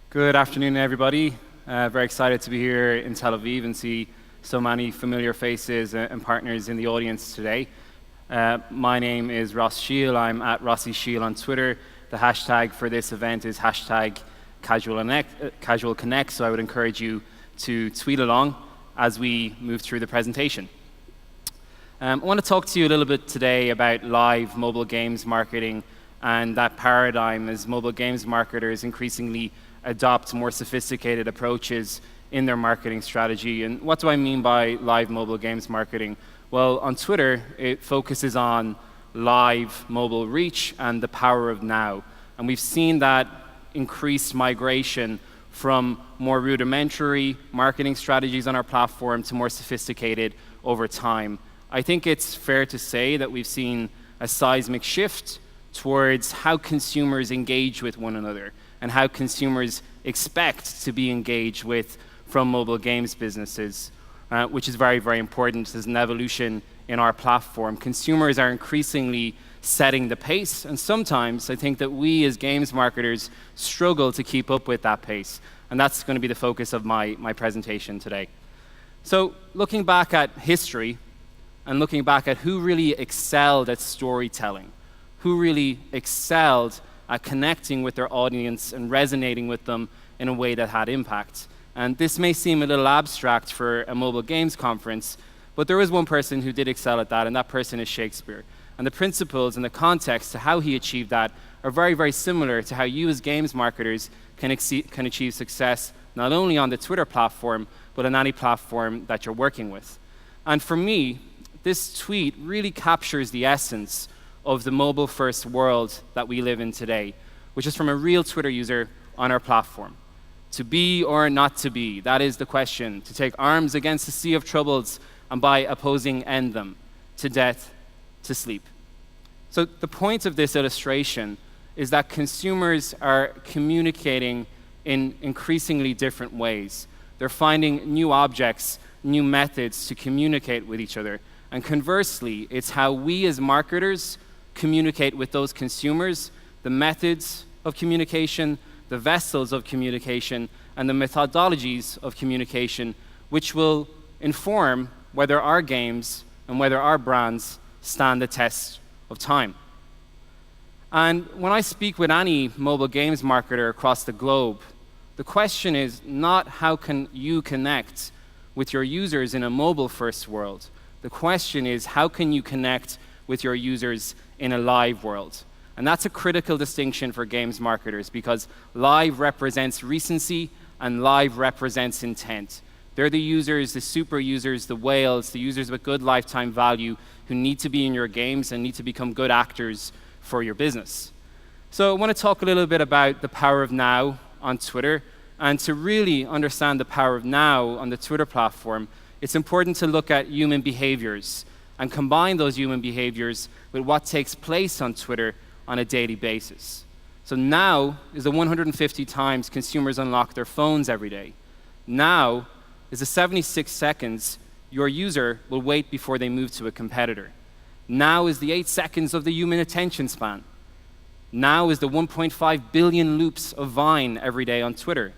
Good afternoon, everybody. Very excited to be here in Tel Aviv and see so many familiar faces and partners in the audience today. My name is Sheil. I'm at Sheil on Twitter. The hashtag for this event is hashtag Casual Connect, so I would encourage you to tweet along as we move through the presentation. I want to talk to you a little bit today about live mobile games marketing and that paradigm as mobile games marketers increasingly adopt more sophisticated approaches in their marketing strategy. And what do I mean by live mobile games marketing? Well, on Twitter, it focuses on live mobile reach and the power of now. And we've seen that increased migration from more rudimentary marketing strategies on our platform to more sophisticated over time. I think it's fair to say that we've seen a seismic shift towards how consumers engage with one another and how consumers expect to be engaged with from mobile games businesses, which is very, very important. There's an evolution in our platform. Consumers are increasingly setting the pace, and sometimes I think that we as games marketers struggle to keep up with that pace, and that's going to be the focus of my presentation today. So looking back at history and looking back at who really excelled at storytelling, who really excelled at connecting with their audience and resonating with them in a way that had impact. And this may seem a little abstract for a mobile games conference, but there is one person who did excel at that, and that person is Shakespeare. And the principles and the context to how he achieved that are very, very similar to how you as games marketers can achieve success not only on the Twitter platform, but on any platform that you're working with. And for me, this tweet really captures the essence of the mobile-first world that we live in today, which is from a real Twitter user on our platform. To be or not to be, that is the question. To take arms against a sea of troubles and by opposing end them, to death, to sleep. So the point of this illustration is that consumers are communicating in increasingly different ways. They're finding new objects, new methods to communicate with each other. And conversely, it's how we as marketers communicate with those consumers, the methods of communication, the vessels of communication, and the methodologies of communication, which will inform whether our games and whether our brands stand the test of time. And when I speak with any mobile games marketer across the globe, the question is not how can you connect with your users in a mobile-first world. The question is how can you connect with your users in a live world. And that's a critical distinction for games marketers because live represents recency and live represents intent. They're the users, the super users, the whales, the users with good lifetime value who need to be in your games and need to become good actors for your business. So I want to talk a little bit about the power of now on Twitter. And to really understand the power of now on the Twitter platform, it's important to look at human behaviors and combine those human behaviors with what takes place on Twitter on a daily basis. So now is the 150 times consumers unlock their phones every day. Now is the 76 seconds your user will wait before they move to a competitor. Now is the 8 seconds of the human attention span. Now is the 1.5 billion loops of Vine every day on Twitter.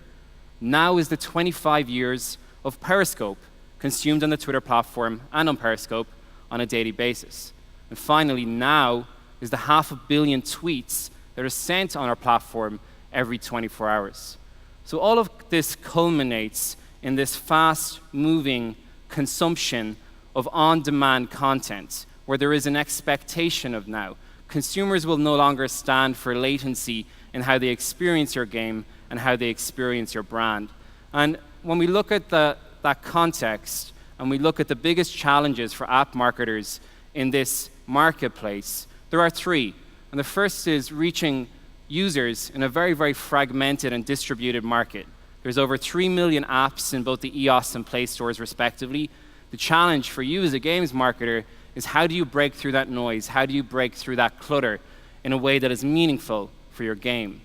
Now is the 25 years of Periscope consumed on the Twitter platform and on Periscope on a daily basis. And finally, now is the 500 million tweets that are sent on our platform every 24 hours. So all of this culminates in this fast-moving consumption of on-demand content, where there is an expectation of now. Consumers will no longer stand for latency in how they experience your game and how they experience your brand. And when we look at that context, and we look at the biggest challenges for app marketers in this marketplace, there are three. And the first is reaching users in a very, very fragmented and distributed market. There's over 3 million apps in both the iOS and Play stores, respectively. The challenge for you as a games marketer is how do you break through that noise? How do you break through that clutter in a way that is meaningful for your game?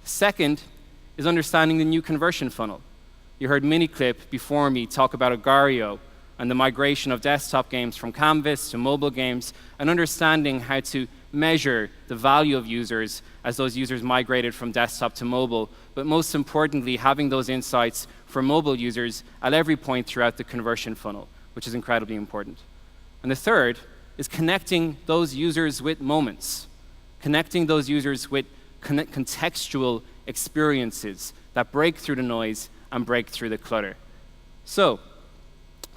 Second is understanding the new conversion funnel. You heard Miniclip before me talk about Agar.io and the migration of desktop games from Canvas to mobile games and understanding how to measure the value of users as those users migrated from desktop to mobile, but most importantly, having those insights for mobile users at every point throughout the conversion funnel, which is incredibly important. And the third is connecting those users with moments, connecting those users with contextual experiences that break through the noise and break through the clutter. So,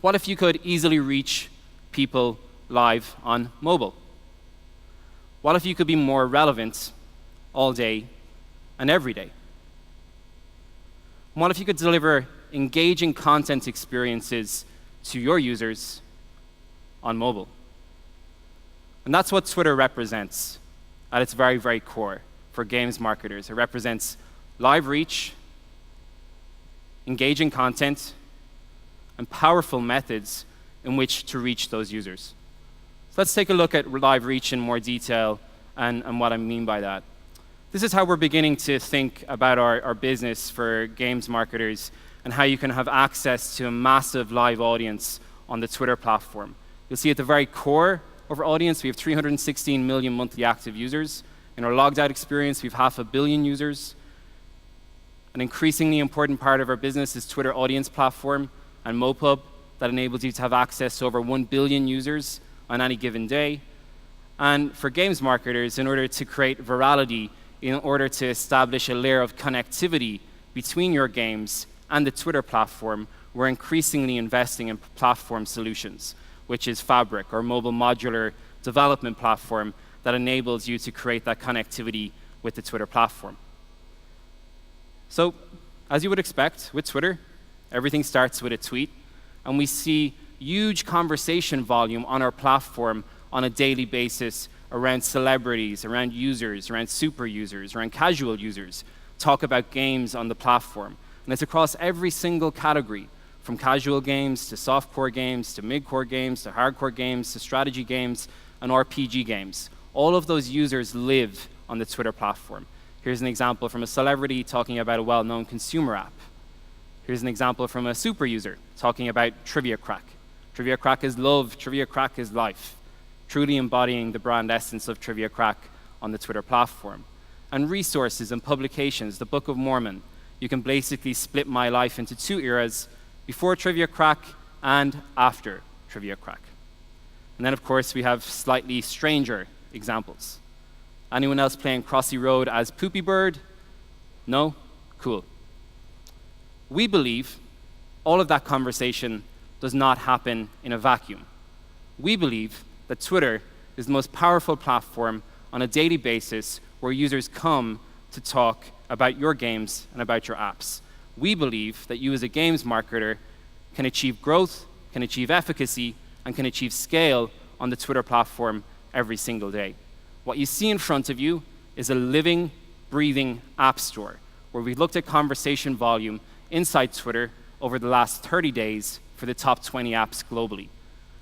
what if you could easily reach people live on mobile? What if you could be more relevant all day and every day? What if you could deliver engaging content experiences to your users on mobile? And that's what Twitter represents at its very, very core for games marketers. It represents live reach, engaging content, and powerful methods in which to reach those users. So let's take a look at live reach in more detail and what I mean by that. This is how we're beginning to think about our business for games marketers and how you can have access to a massive live audience on the Twitter platform. You'll see at the very core of our audience, we have 316 million monthly active users. In our logged out experience, we have 500 million users. An increasingly important part of our business is Twitter Audience Platform and MoPub that enables you to have access to over 1 billion users on any given day. And for games marketers, in order to create virality, in order to establish a layer of connectivity between your games and the Twitter platform, we're increasingly investing in platform solutions, which is Fabric, our mobile modular development platform that enables you to create that connectivity with the Twitter platform. So, as you would expect with Twitter, everything starts with a tweet, and we see huge conversation volume on our platform on a daily basis around celebrities, around users, around super users, around casual users, talk about games on the platform. And it's across every single category, from casual games to softcore games to midcore games to hardcore games to strategy games and RPG games. All of those users live on the Twitter platform. Here's an example from a celebrity talking about a well-known consumer app. Here's an example from a super user talking about Trivia Crack. Trivia Crack is love, Trivia Crack is life, truly embodying the brand essence of Trivia Crack on the Twitter platform. And resources and publications, the Book of Mormon. You can basically split my life into two eras, before Trivia Crack and after Trivia Crack. And then, of course, we have slightly stranger examples. Anyone else playing Crossy Road as Poopy Bird? No? Cool. We believe all of that conversation does not happen in a vacuum. We believe that Twitter is the most powerful platform on a daily basis where users come to talk about your games and about your apps. We believe that you as a games marketer can achieve growth, can achieve efficacy, and can achieve scale on the Twitter platform every single day. What you see in front of you is a living, breathing app store where we've looked at conversation volume inside Twitter over the last 30 days for the top 20 apps globally.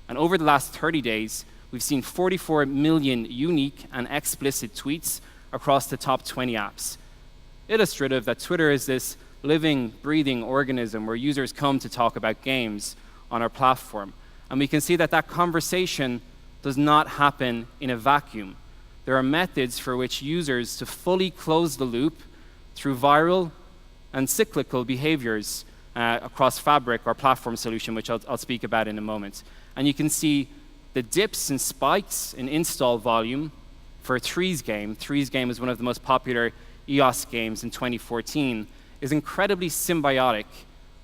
And over the last 30 days, we've seen 44 million unique and explicit tweets across the top 20 apps. Illustrative that Twitter is this living, breathing organism where users come to talk about games on our platform. And we can see that that conversation does not happen in a vacuum. There are methods for which users to fully close the loop through viral and cyclical behaviors across Fabric, our platform solution, which I'll speak about in a moment. And you can see the dips and spikes in install volume for Threes Game. Threes Game is one of the most popular EOS games in 2014, is incredibly symbiotic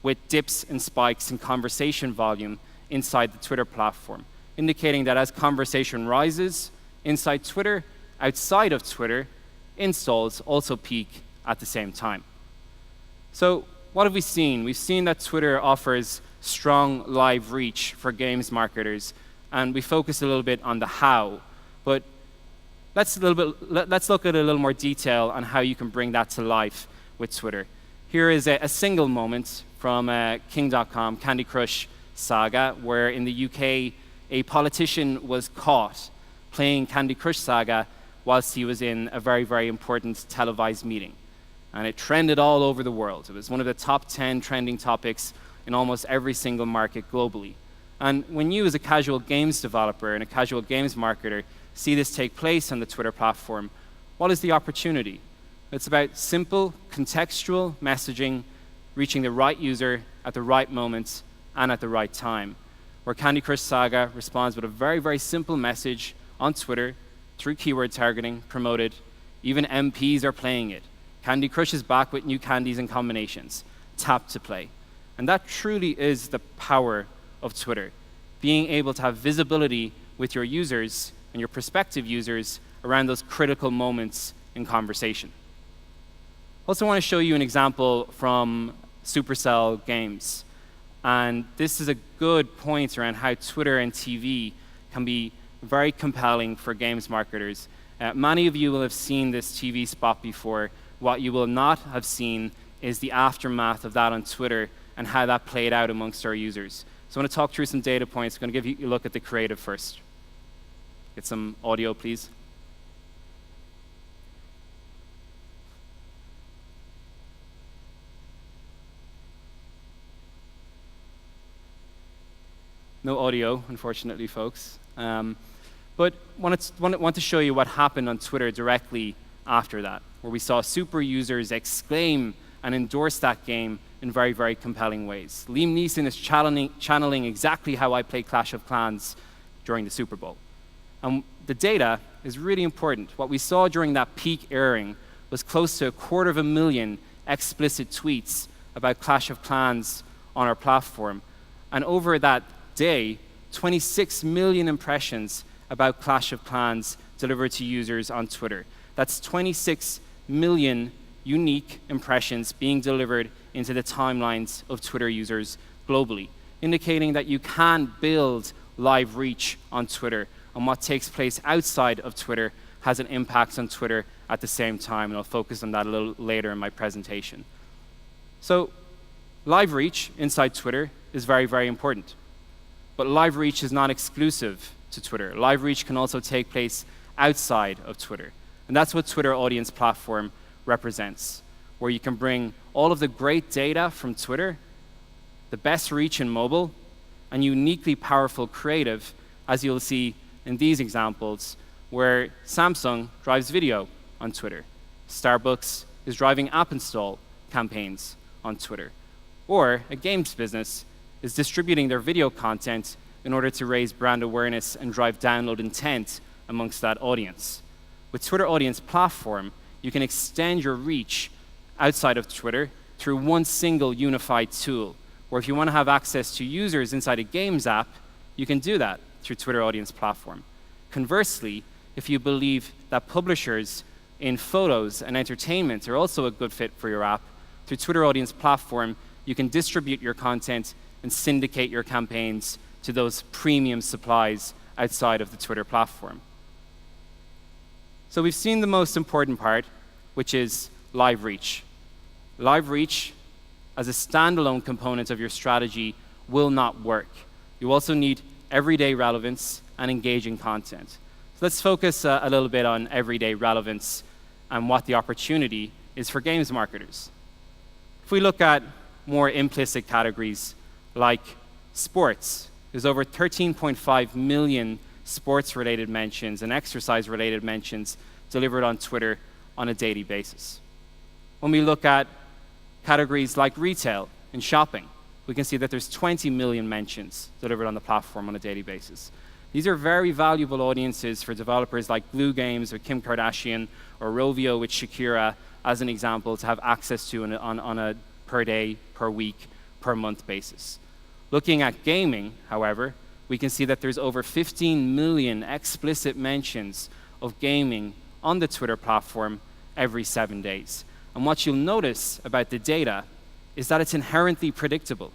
with dips and spikes in conversation volume inside the Twitter platform, indicating that as conversation rises inside Twitter, outside of Twitter, installs also peak at the same time. So what have we seen? We've seen that Twitter offers strong live reach for games marketers, and we focus a little bit on the how, but let's look at a little more detail on how you can bring that to life with Twitter. Here is a single moment from King.com, Candy Crush Saga, where in the UK, a politician was caught playing Candy Crush Saga whilst he was in a very, very important televised meeting. And it trended all over the world. It was one of the top 10 trending topics in almost every single market globally. And when you as a casual games developer and a casual games marketer see this take place on the Twitter platform, what is the opportunity? It's about simple, contextual messaging, reaching the right user at the right moment and at the right time. Where Candy Crush Saga responds with a very, very simple message on Twitter through keyword targeting, promoted. Even MPs are playing it. Candy Crush is back with new candies and combinations. Tap to play. And that truly is the power of Twitter, being able to have visibility with your users and your prospective users around those critical moments in conversation. Also want to show you an example from Supercell games. And this is a good point around how Twitter and TV can be very compelling for games marketers. Many of you will have seen this TV spot before. What you will not have seen is the aftermath of that on Twitter and how that played out amongst our users. So I want to talk through some data points. I'm going to give you a look at the creative first. Get some audio, please. No audio, unfortunately, folks. But want to show you what happened on Twitter directly after that, where we saw super users exclaim and endorse that game in very, very compelling ways. Liam Neeson is channeling exactly how I play Clash of Clans during the Super Bowl. And the data is really important. What we saw during that peak airing was close to 250,000 explicit tweets about Clash of Clans on our platform. And over that day, 26 million impressions about Clash of Clans delivered to users on Twitter. That's 26 million unique impressions being delivered into the timelines of Twitter users globally, indicating that you can build live reach on Twitter, and what takes place outside of Twitter has an impact on Twitter at the same time, and I'll focus on that a little later in my presentation. So live reach inside Twitter is very, very important. But live reach is not exclusive to Twitter. Live reach can also take place outside of Twitter. And that's what Twitter Audience Platform represents, where you can bring all of the great data from Twitter, the best reach in mobile, and uniquely powerful creative, as you'll see in these examples, where Samsung drives video on Twitter. Starbucks is driving app install campaigns on Twitter. Or a games business is distributing their video content in order to raise brand awareness and drive download intent amongst that audience. With Twitter Audience Platform, you can extend your reach outside of Twitter through one single unified tool, where if you want to have access to users inside a games app, you can do that through Twitter Audience Platform. Conversely, if you believe that publishers in photos and entertainment are also a good fit for your app, through Twitter Audience Platform, you can distribute your content and syndicate your campaigns to those premium supplies outside of the Twitter platform. So we've seen the most important part, which is live reach. Live reach, as a standalone component of your strategy, will not work. You also need everyday relevance and engaging content. So let's focus a little bit on everyday relevance and what the opportunity is for games marketers. If we look at more implicit categories like sports, there's over 13.5 million sports-related mentions and exercise-related mentions delivered on Twitter on a daily basis. When we look at categories like retail and shopping, we can see that there's 20 million mentions delivered on the platform on a daily basis. These are very valuable audiences for developers like Blue Games with Kim Kardashian or Rovio with Shakira, as an example, to have access to on a per day, per week, per month basis. Looking at gaming, however, we can see that there's over 15 million explicit mentions of gaming on the Twitter platform every 7 days. And what you'll notice about the data is that it's inherently predictable.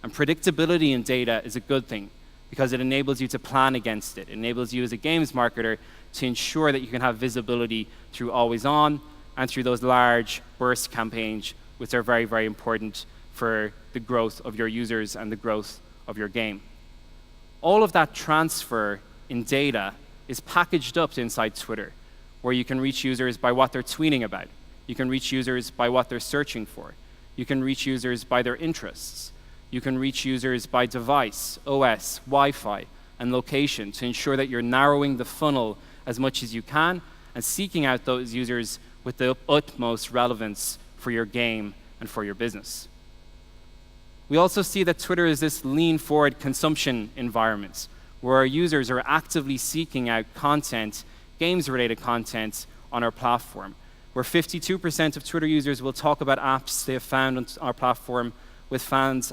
And predictability in data is a good thing because it enables you to plan against it. It enables you as a games marketer to ensure that you can have visibility through always on and through those large burst campaigns, which are very, very important for the growth of your users and the growth of your game. All of that transfer in data is packaged up inside Twitter, where you can reach users by what they're tweeting about. You can reach users by what they're searching for. You can reach users by their interests. You can reach users by device, OS, Wi-Fi, and location to ensure that you're narrowing the funnel as much as you can and seeking out those users with the utmost relevance for your game and for your business. We also see that Twitter is this lean-forward consumption environment where our users are actively seeking out content, games-related content on our platform, where 52% of Twitter users will talk about apps they have found on our platform with friends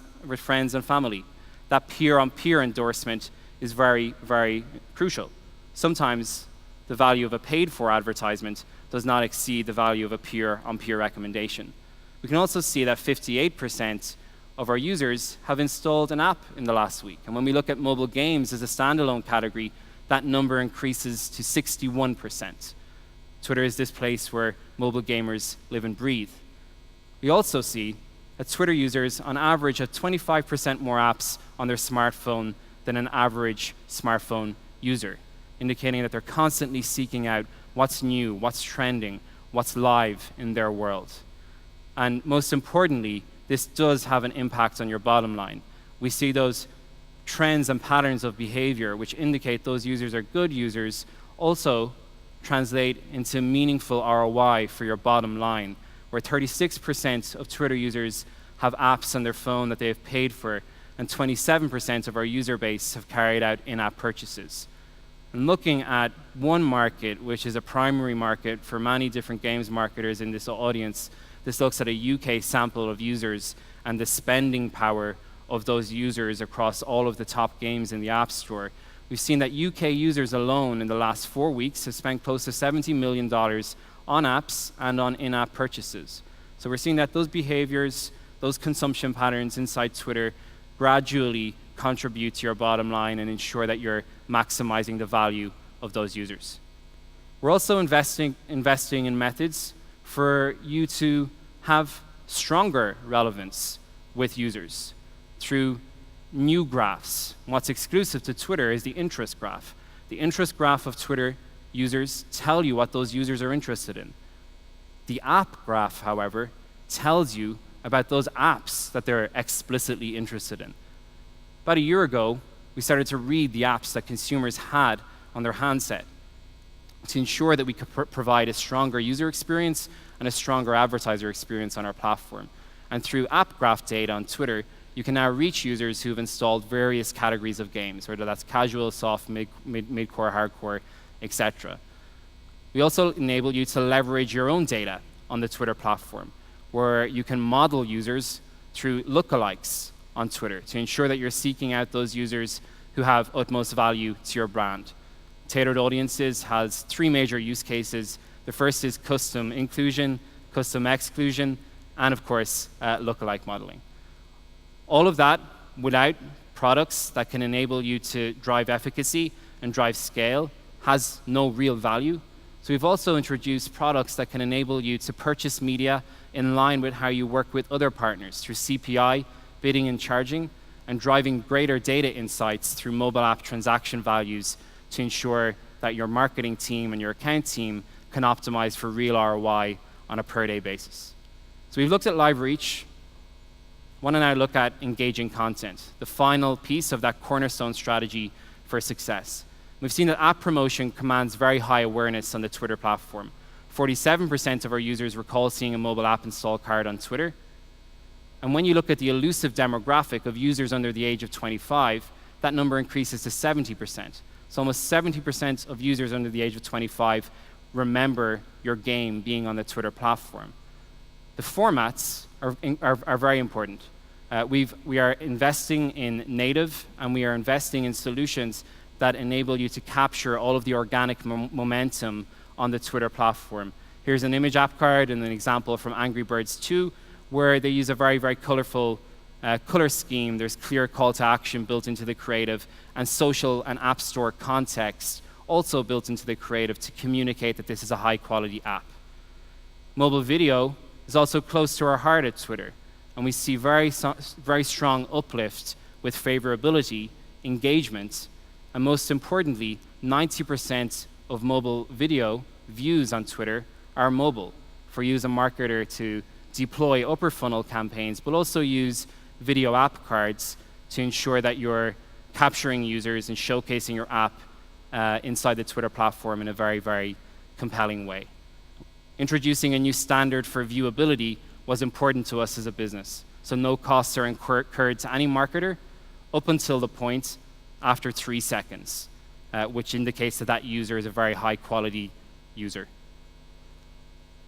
and family. That peer-on-peer endorsement is very, very crucial. Sometimes the value of a paid-for advertisement does not exceed the value of a peer-on-peer recommendation. We can also see that 58% of our users have installed an app in the last week. And when we look at mobile games as a standalone category, that number increases to 61%. Twitter is this place where mobile gamers live and breathe. We also see that Twitter users, on average, have 25% more apps on their smartphone than an average smartphone user, indicating that they're constantly seeking out what's new, what's trending, what's live in their world. And most importantly, this does have an impact on your bottom line. We see those trends and patterns of behavior which indicate those users are good users also translate into meaningful ROI for your bottom line, where 36% of Twitter users have apps on their phone that they have paid for, and 27% of our user base have carried out in-app purchases. And looking at one market, which is a primary market for many different games marketers in this audience, this looks at a UK sample of users and the spending power of those users across all of the top games in the App Store. We've seen that UK users alone in the last 4 weeks have spent close to $70 million on apps and on in-app purchases. So we're seeing that those behaviors, those consumption patterns inside Twitter gradually contribute to your bottom line and ensure that you're maximizing the value of those users. We're also investing in methods for you to have stronger relevance with users through new graphs. What's exclusive to Twitter is the interest graph. The interest graph of Twitter users tell you what those users are interested in. The app graph, however, tells you about those apps that they're explicitly interested in. About a year ago, we started to read the apps that consumers had on their handset to ensure that we could provide a stronger user experience and a stronger advertiser experience on our platform. And through app graph data on Twitter, you can now reach users who've installed various categories of games, whether that's casual, soft, mid-core, hardcore, etc. We also enable you to leverage your own data on the Twitter platform, where you can model users through lookalikes on Twitter to ensure that you're seeking out those users who have utmost value to your brand. Tailored Audiences has 3 major use cases. The first is custom inclusion, custom exclusion, and of course, lookalike modeling. All of that without products that can enable you to drive efficacy and drive scale has no real value. So we've also introduced products that can enable you to purchase media in line with how you work with other partners through CPI, bidding and charging, and driving greater data insights through mobile app transaction values to ensure that your marketing team and your account team can optimize for real ROI on a per-day basis. So we've looked at live reach. I want to now look at engaging content, the final piece of that cornerstone strategy for success. We've seen that app promotion commands very high awareness on the Twitter platform. 47% of our users recall seeing a mobile app install card on Twitter. And when you look at the elusive demographic of users under the age of 25, that number increases to 70%. So almost 70% of users under the age of 25 remember your game being on the Twitter platform. The formats are very important. We are investing in native, and we are investing in solutions that enable you to capture all of the organic momentum on the Twitter platform. Here's an image app card and an example from Angry Birds 2, where they use a very, very colorful color scheme. There's clear call to action built into the creative, and social and app store context also built into the creative to communicate that this is a high-quality app. Mobile video is also close to our heart at Twitter, and we see very strong uplift with favorability, engagement, and most importantly, 90% of mobile video views on Twitter are mobile for you as a marketer to deploy upper funnel campaigns, but also use video app cards to ensure that you're capturing users and showcasing your app inside the Twitter platform in a very, very compelling way. Introducing a new standard for viewability was important to us as a business, so no costs are incurred to any marketer up until the point after 3 seconds, which indicates that that user is a very high-quality user.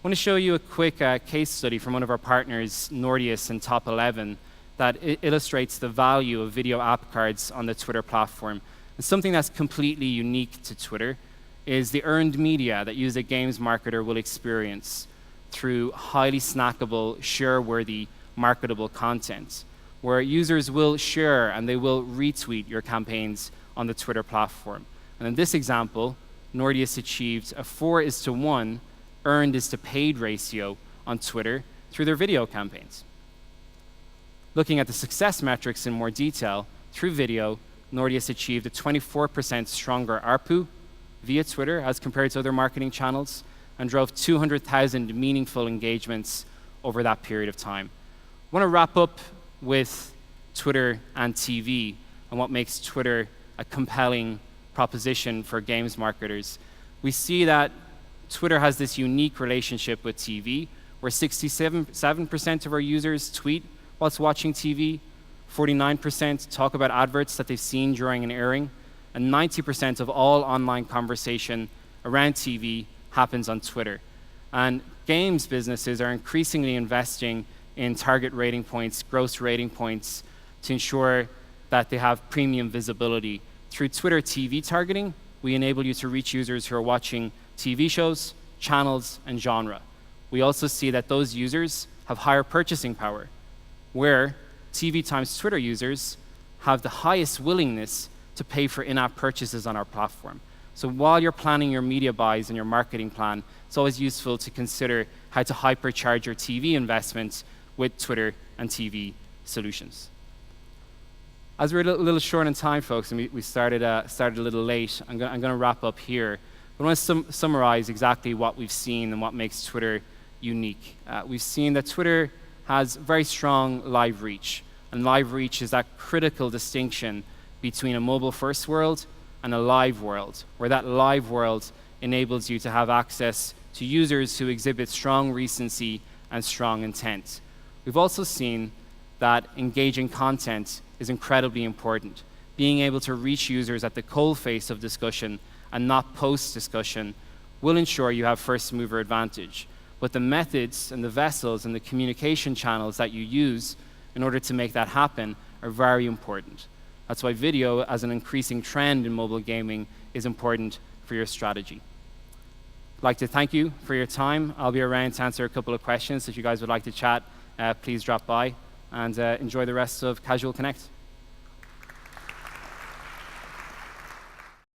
I want to show you a quick case study from one of our partners, Nordeus and Top 11, that illustrates the value of video app cards on the Twitter platform. And something that's completely unique to Twitter is the earned media that you as a games marketer will experience through highly snackable, share-worthy, marketable content, where users will share and they will retweet your campaigns on the Twitter platform. And in this example, Nordeus achieved a 4:1 earned is to paid ratio on Twitter through their video campaigns. Looking at the success metrics in more detail, through video, Nordeus achieved a 24% stronger ARPU via Twitter as compared to other marketing channels, and drove 200,000 meaningful engagements over that period of time. I want to wrap up with Twitter and TV and what makes Twitter a compelling proposition for games marketers. We see that Twitter has this unique relationship with TV, where 67% of our users tweet whilst watching TV, 49% talk about adverts that they've seen during an airing, and 90% of all online conversation around TV happens on Twitter. And games businesses are increasingly investing in target rating points, gross rating points, to ensure that they have premium visibility. Through Twitter TV targeting, we enable you to reach users who are watching TV shows, channels, and genre. We also see that those users have higher purchasing power, where TV times Twitter users have the highest willingness to pay for in-app purchases on our platform. So while you're planning your media buys and your marketing plan, it's always useful to consider how to hypercharge your TV investments with Twitter and TV solutions. As we're a little short on time, folks, and we started a little late, I'm going to wrap up here. I want to summarize exactly what we've seen and what makes Twitter unique. We've seen that Twitter has very strong live reach, and live reach is that critical distinction between a mobile-first world and a live world, where that live world enables you to have access to users who exhibit strong recency and strong intent. We've also seen that engaging content is incredibly important. Being able to reach users at the coalface of discussion and not post-discussion will ensure you have first-mover advantage. But the methods and the vessels and the communication channels that you use in order to make that happen are very important. That's why video, as an increasing trend in mobile gaming, is important for your strategy. I'd like to thank you for your time. I'll be around to answer a couple of questions. If you guys would like to chat, please drop by, and enjoy the rest of Casual Connect.